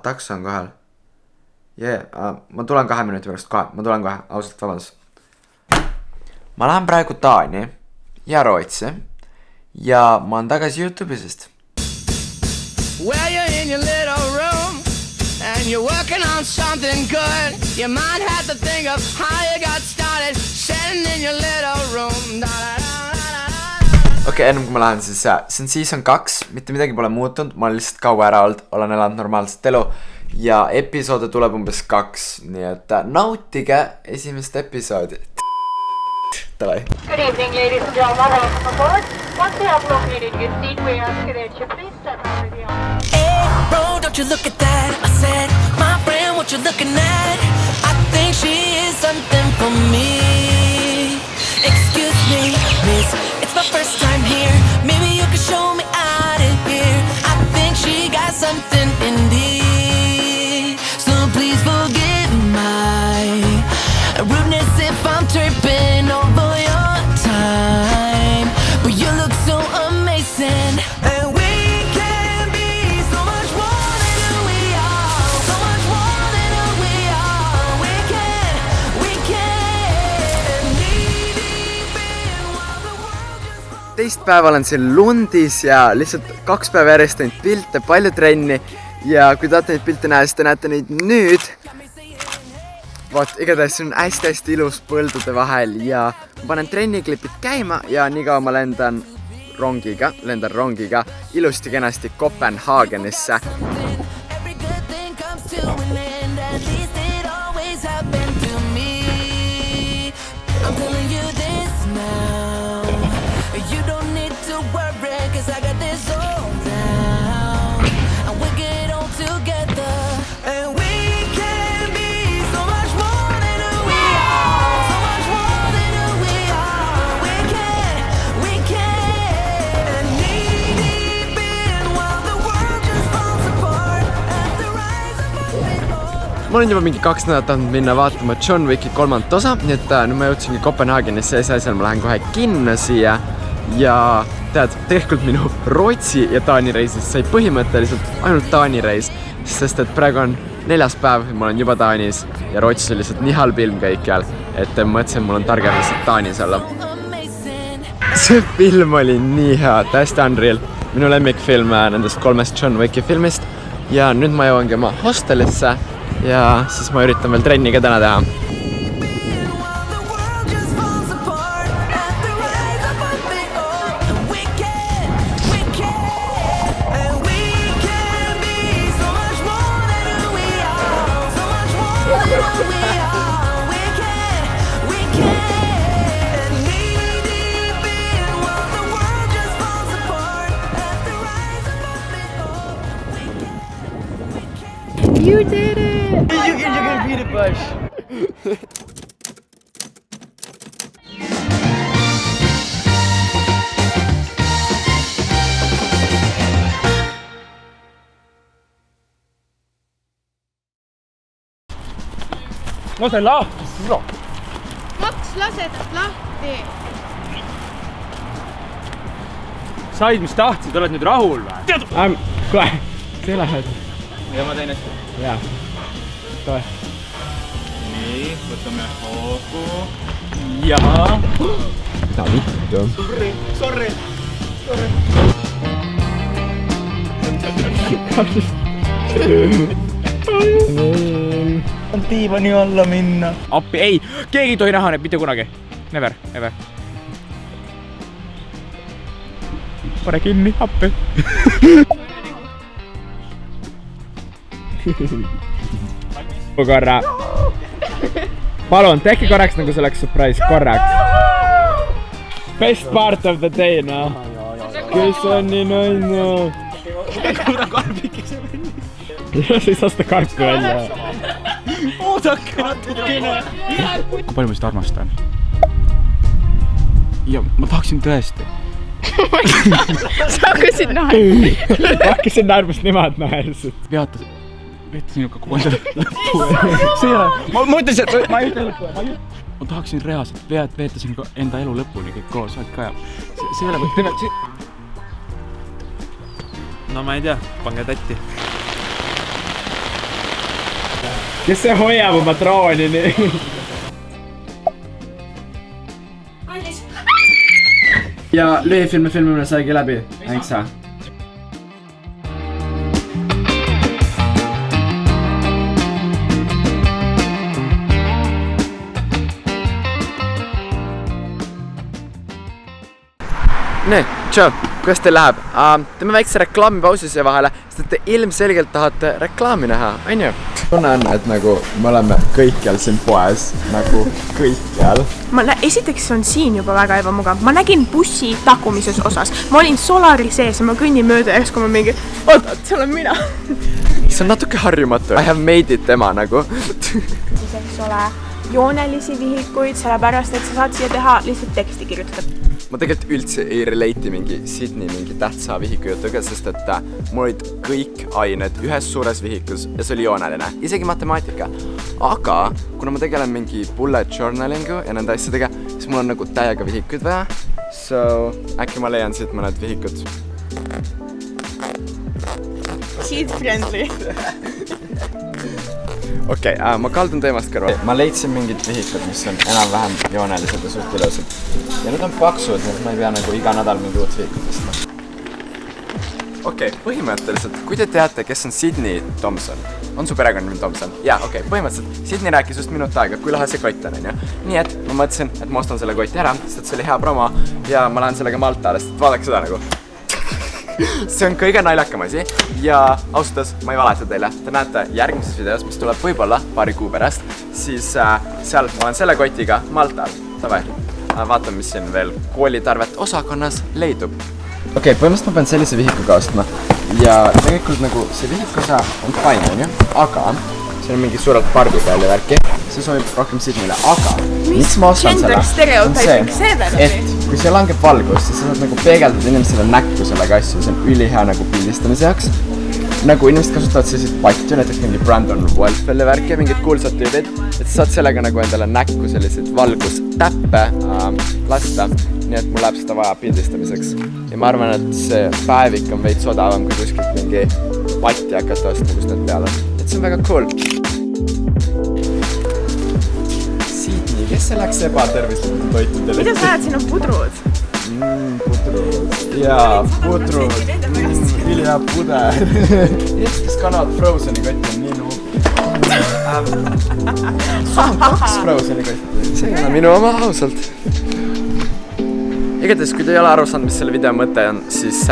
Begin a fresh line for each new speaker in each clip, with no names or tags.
Takso on kohal. Ma tulen 2 minuti pärast kohe. Ma tulen kohe, ausalt vabandust. Ma lähen praegu Taani ja Rootsi ja ma olen tagasi YouTube'isest.
Well, you're in your little room and you're working on something good. You might have to think of how you got started sitting in your little room.
Okei, enne kui ma lähen siis, see on season 2, mitte midagi pole muutunud, ma olen lihtsalt kaua ära olnud, olen elanud normaalset elu ja episoode tuleb umbes 2, nii et nautige esimest episoodi. Davai.
Good evening, ladies and gentlemen. Welcome aboard. Once you have located your seat, we ask that you please step out of the aisle.
Hey, bro, don't you look at that. I said, my friend, what you looking at? I think she is something for me. Excuse me, miss, it's my first time here. Maybe you can show me out of here. I think she got something in me. So please forgive my rudeness if I'm tripping over your time. But you look so amazing. And we can be so much more than who we are. So much more than who we are. We can knee deep in while the world just falls.
Teist päeva olen siin Lundis ja lihtsalt 2 päeva järjest teinud pilte, palju trenni ja kui tahate neid pilte näha, siis te näete neid nüüd. Vaat, igatahes see on hästi ilus põldude vahel ja ma panen trenniklipid käima ja nii kaua ma lendan rongiga ilusti kenasti Kopenhaagenisse.
Every good thing comes to an end. At least it always happened to me. I'm telling you this now. You don't need to worry, 'cause I got this all down. And we'll get on together. And we can be so much more than who we are. So much more than who we are. We can knee deep in while the world just falls apart. At the rise of our people.
Ma olen juba mingi 2 nädalat andnud minna vaatama John Wicki 3. osa, nii et nüüd ma jõudsingi Kopenhaagenisse ja seal ma lähen kohe kinno siia. Ja tead, tegelikult minu Rootsi ja Taani reisist sai põhimõtteliselt ainult Taani reis, sest et praegu on 4. päev ja ma olen juba Taanis ja Rootsis oli lihtsalt nii halb ilm kõikjal, et mõtlesin, mul on targem lihtsalt Taanis olla.
Amazing.
See film oli nii hea, täiesti unreal. Minu lemmikfilm nendest 3 John Wicki filmist ja nüüd ma jõuangi oma hostelisse ja siis ma üritan veel trenni ka täna teha.
While the world just falls apart. At the rise of our people. And we can be so much more than who we are. So much more than who we are. We can knee deep in while the world just falls apart. At the rise of our people.
You did it!
You can beat it, Bush.
Lase lahti, sura!
2 lasedast lahti.
Said, mis tahtsid, oled nüüd rahul või?
Kohe, see lähed.
Ja ma teen hästi.
Jaa, kohe.
Nii, võtame hoogu. Ja.
Mida vittu?
Sorry. On diivani alla minna. Appi, ei, keegi ei tohi näha neid, mitte kunagi. Never. Pane kinni, appi. Korra. Palun, tehke korraks nagu see oleks surprise, korraks. Best part of the day, noh. Kes on nii naine? Kuule karbikese välja. Ja sa ei saa seda karpi välja. Oodake natukene. Kui palju ma seda armastan? Ja ma tahaksin tõesti.
Sa hakkasid naerma.
Ma hakkasin naermast nemad naersid. Veeta sinuga kogu enda lõppu. See ei ole. Ma mõtlesin, et ma ei ütle lõppu. Ma tahaksin reaalselt veeta sinuga enda elu lõpuni kõik koos. See ei ole mõtlesin. No ma ei tea, pange tatti. kes see hoiab oma trooni nii? ja lühifilmi filmimine saigi läbi, ängsa.
Nii, tšau, kuidas teil läheb? Teeme väikse reklaamipausi siia vahele, sest et te ilmselgelt tahate reklaami näha, on ju? Tunne on, et nagu me oleme kõikjal siin poes, nagu kõikjal.
Esiteks on siin juba väga ebamugav. Ma nägin bussi tagumises osas. Ma olin Solari sees ja ma kõnnin mööda ja kui ma mingi, oot, seal on mina.
See on natuke harjumatu. I have made it tema nagu.
Siis eks ole joonelisi vihikuid, sellepärast et sa saad siia teha lihtsalt teksti kirjutada.
Ma tegelikult üldse ei relate mingi Sydney mingi tähtsa vihiku jutuga, sest et mul olid kõik ained ühes suures vihikus ja see oli jooneline, isegi matemaatika. Aga kuna ma tegelen mingi bullet journalingu ja nende asjadega, siis mul on nagu täiega vihikuid vaja. So äkki ma leian siit mõned vihikud.
Kid friendly.
Okei, ma kaldun teemast kõrval. Ma leidsin mingid vihikud, mis on enam-vähem joonelised ja suht ilusad. Ja need on paksud, nii et ma ei pea nagu iga nädal mingi uut vihikut tõstma. Okei, põhimõtteliselt, kui te teate, kes on Sydney Thompson, on su perekonnanimi Thompson? Jaa, okei, põhimõtteliselt Sydney rääkis just minut aega, kui lahe see kott on, on ju. Nii et ma mõtlesin, et ma ostan selle kotti ära, sest et see oli hea promo ja ma lähen sellega Maltale, sest vaadake seda nagu. See on kõige naljakam asi ja austas, ma ei valeta teile. Te näete järgmises videos, mis tuleb võib-olla paari kuu pärast, siis seal ma olen selle kotiga Maltal. Tavai, vaatame, mis siin veel koolitarvet osakonnas leidub. Okei, põhimõtteliselt ma pean sellise vihikuga ostma ja tegelikult nagu see vihikuosa on fine, on ju? Aga siin on mingi suurelt pargi peal ja värki. See sobib rohkem Sydneyle, aga miks ma ostan selle? Et kui see langeb valgus, siis sa saad nagu peegeldada inimestele näkku sellega asju, see on ülihea nagu pildistamise jaoks. Nagu inimesed kasutavad selliseid patju, näiteks mingi Brandon Wolfeli värki ja mingid kuulsad tüübid, et sa saad sellega nagu endale näkku selliseid valgustäppe lasta, nii et mul läheb seda vaja pildistamiseks. Ja ma arvan, et see päevik on veits odavam, kui kuskilt mingi patti hakata ostma, kus need peal on. Et see on väga cool. Sydney, kes see läks ebatervislikult toitudele?
Mida sa ajad, siin on pudrud?
Pudrud. Jaa, pudrud. Vilja puder. Inimesed, kes kannavad Frozeni kotti, on nii nuub. Sul on 2 Frozeni kotti. See ei ole minu oma, ausalt. Igatahes, kui te ei ole aru saanud, mis selle video mõte on, siis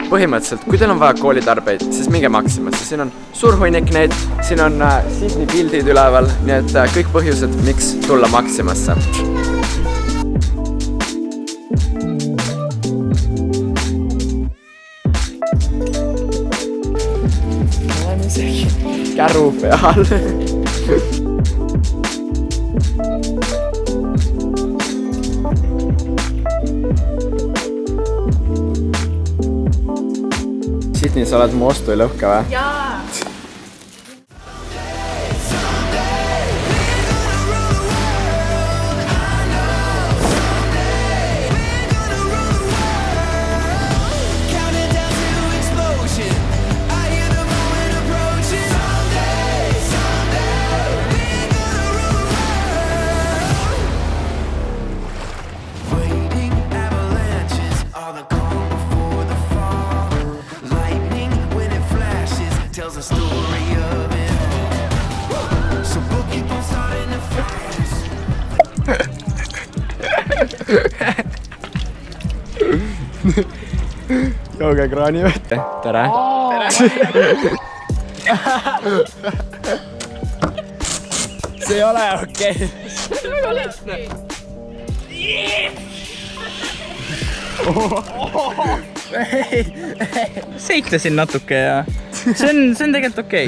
põhimõtteliselt, kui teil on vaja koolitarbeid, siis minge Maximasse. Siin on suur hunnik neid, siin on Sydney pildid üleval, nii et kõik põhjused, miks tulla Maximasse. Olen isegi käru peal. Sydney, sa oled mu ostuilõhka või?
Jaa!
Jooge kraani võtte. Tere! See ei ole okei.
See on väga lihtne.
Seiklesin natuke ja see on tegelikult okei.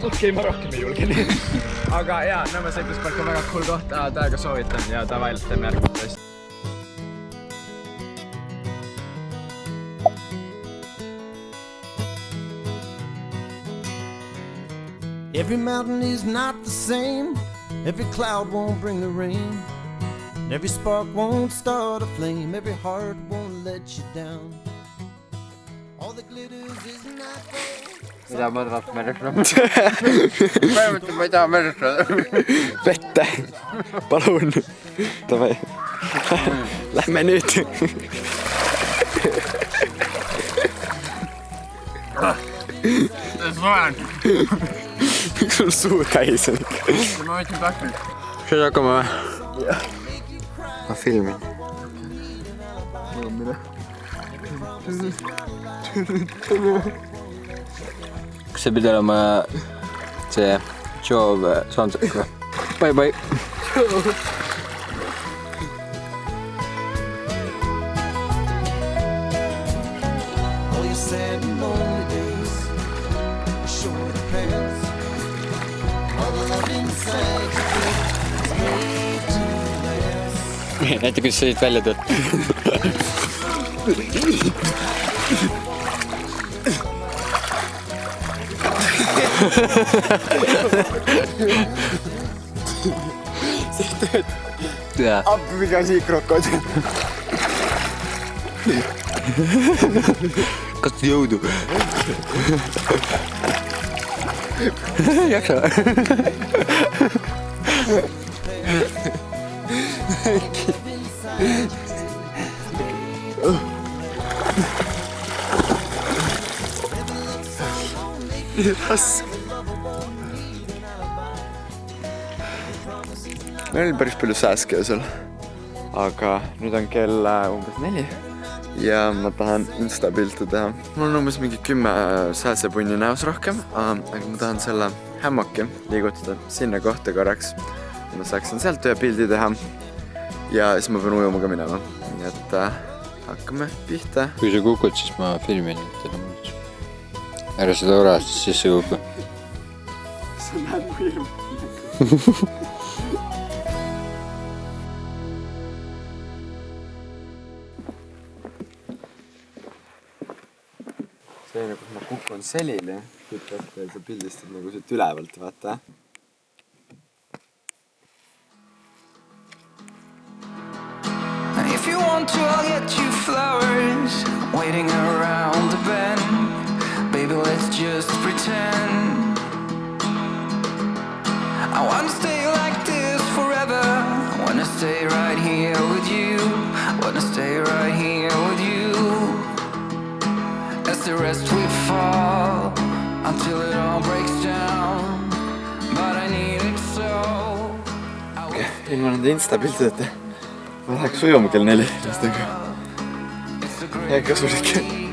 Okei, ma rohkem ei julge nii. Aga jaa, Nõmme sõitluspark on väga cool koht, täiega soovitan ja davai, teeme järgmine tõesti.
Every mountain is not the same. Every cloud won't bring the rain. Every spark won't start a flame. Every heart won't let you down. All that glitters is not gold.
Mida ma tahan märjata? Põhimõtteliselt ma ei taha märjata.
Vette. Palun. Davai. Lähme nüüd. Miks sul suu täis on?
Ma võtsin pakki.
Kas hakkame või?
Jah.
Ma filmin. Kas see pidi olema see show soundtrack või? Bye bye.
All your sad and lonely days are sure to pass. All the love inside you is made to last.
Näita, kuidas sa siit välja tuled.
Appi mikä siikrokod.
Kas jõudu? Jaksa.
Meil oli päris palju sääske seal. Aga nüüd on kell umbes 4. Ja ma tahan instapilte teha. Mul on umbes mingi 10 sääsepunni näos rohkem. Aga ma tahan selle hämmaki liigutada sinna kohta korraks. Ma saaksin sealt ühe pildi teha. Ja siis ma pean ujuma ka minema. Nii et hakkame pihta.
Kui sa kukud, siis ma filmin. Ära seda orast sisse kuku.
See näeb mu hirm. See kus ma kukun selili. Ja sa pildistad nagu siit ülevalt, vaata.
If you want to, I'll get you flowers waiting around the bend. Baby, let's just pretend. I wanna stay like this forever. I wanna stay right here with you. I wanna stay right here with you. As the rest we fall until it all breaks down. But I need it so.
Ilma nende instapiltideta ma läheks ujuma kell 4. Hea kasulik.